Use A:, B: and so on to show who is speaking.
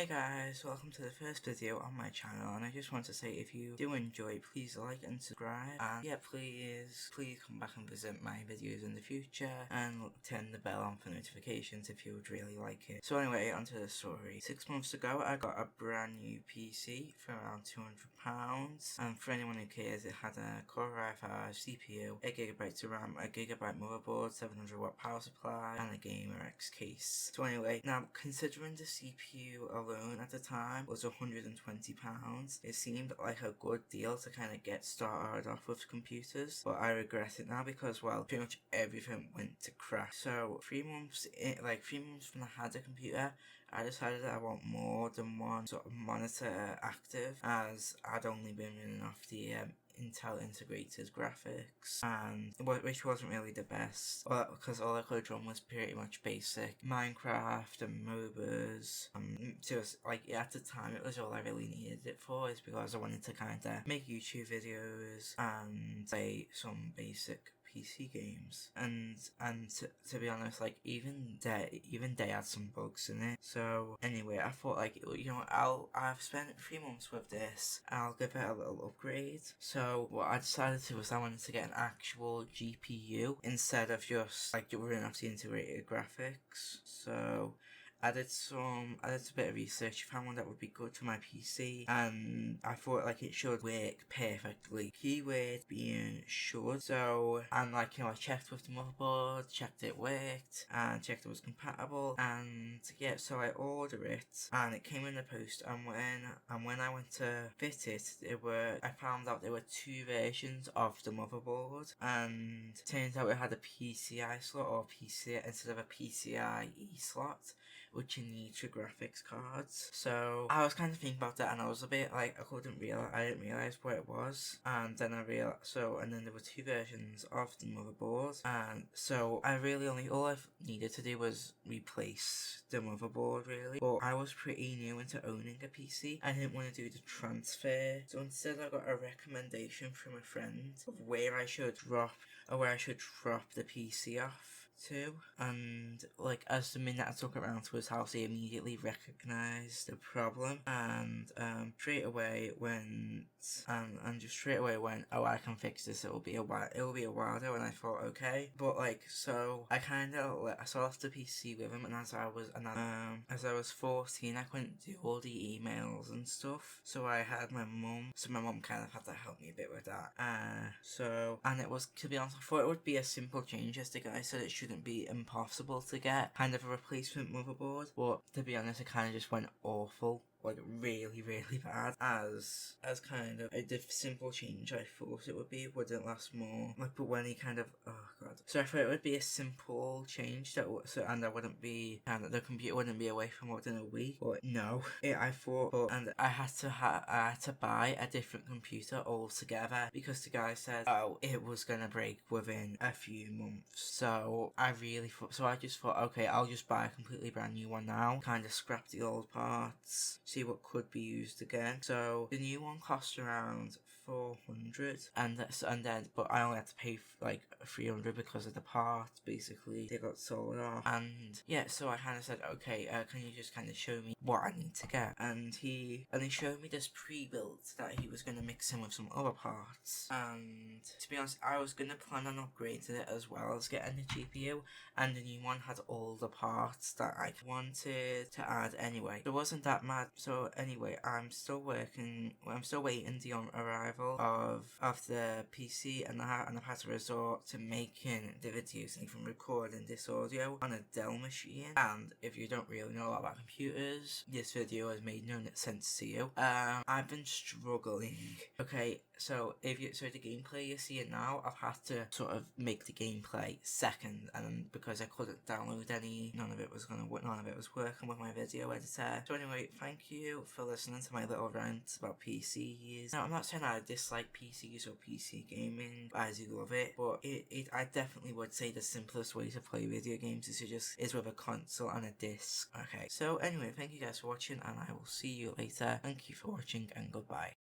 A: Hey guys, welcome to the first video on my channel, and I just want to say if you do enjoy, please like and subscribe, and yeah, please come back and visit my videos in the future, and turn the bell on for notifications if you would really like it. So anyway, onto the story. 6 months ago, I got a brand new PC for around £200, and for anyone who cares, it had a Core i5 CPU, 8GB of RAM, a gigabyte motherboard, 700 watt power supply, and a GamerX case. So anyway, now considering the CPU alone at the time was £120, it seemed like a good deal to kind of get started off with computers, but I regret it now because, well, pretty much everything went to crash. So 3 months when I had a computer, I decided that I want more than one sort of monitor active, as I'd only been running off the Intel integrated graphics, and which wasn't really the best, because all I could run was pretty much basic Minecraft and MOBAs. Just like at the time, it was all I really needed it for, is because I wanted to kind of make YouTube videos and play some basic PC games, and to be honest, like even they had some bugs in it. So anyway, I thought, like, you know, I've spent 3 months with this, I'll give it a little upgrade. So what I decided to was I wanted to get an actual GPU instead of just like running off the integrated graphics. So I did a bit of research, found one that would be good for my PC, and I thought like it should work perfectly. Keyword being should. So, and like, you know, I checked with the motherboard, checked it worked, and checked it was compatible, and yeah, so I ordered it, and it came in the post, and when I went to fit it, I found out there were 2 versions of the motherboard, and it turns out it had a PCI slot, or PC instead of a PCIe slot, which you need for graphics cards. So I was kind of thinking about that, and I was a bit like, I didn't realize what it was, and then and then there were 2 versions of the motherboard, and so I really all I needed to do was replace the motherboard, really. But I was pretty new into owning a PC. I didn't want to do the transfer, so instead I got a recommendation from a friend of where I should drop the PC off to, and like as the minute I took it around to his house, he immediately recognised the problem, and straight away went, oh, I can fix this, it'll be a while though. And I thought, okay, but like, so I kind of left the PC with him, and as I was 14, I couldn't do all the emails and stuff, so I had my mum, kind of had to help me a bit with that. And it was, to be honest, I thought it would be a simple change, as the guy said it shouldn't be impossible to get kind of a replacement motherboard, but to be honest, it kind of just went awful, like really bad, as kind of a simple change I thought it would be wouldn't last more, like, but when he kind of, oh god, so I thought it would be a simple change and I wouldn't be, and the computer wouldn't be away for more than a week, but no, and I had to buy a different computer altogether, because the guy said, oh, it was gonna break within a few months. So I just thought, okay, I'll just buy a completely brand new one now, kind of scrap the old parts, see what could be used again. So the new one cost around 400, but I only had to pay like 300 because of the parts. Basically, they got sold off, and yeah, so I kind of said, okay, can you just kind of show me what I need to get? And he showed me this pre-built that he was going to mix in with some other parts, and to be honest, I was going to plan on upgrading it as well as getting the GPU, and the new one had all the parts that I wanted to add anyway. It wasn't that mad. So anyway, I'm still waiting the arrival of the PC, and I've had to resort to making the videos and even recording this audio on a Dell machine. And if you don't really know about computers, this video has made no sense to you. I've been struggling. Okay, so the gameplay you see it now, I've had to sort of make the gameplay second, and because I couldn't download any, none of it was working with my video editor. So anyway, thank you for listening to my little rant about PCs. Now, I'm not saying I dislike PCs or PC gaming, I do love it, but I definitely would say the simplest way to play video games is with a console and a disc. Okay, so anyway, thank you guys for watching, and I will see you later. Thank you for watching, and goodbye.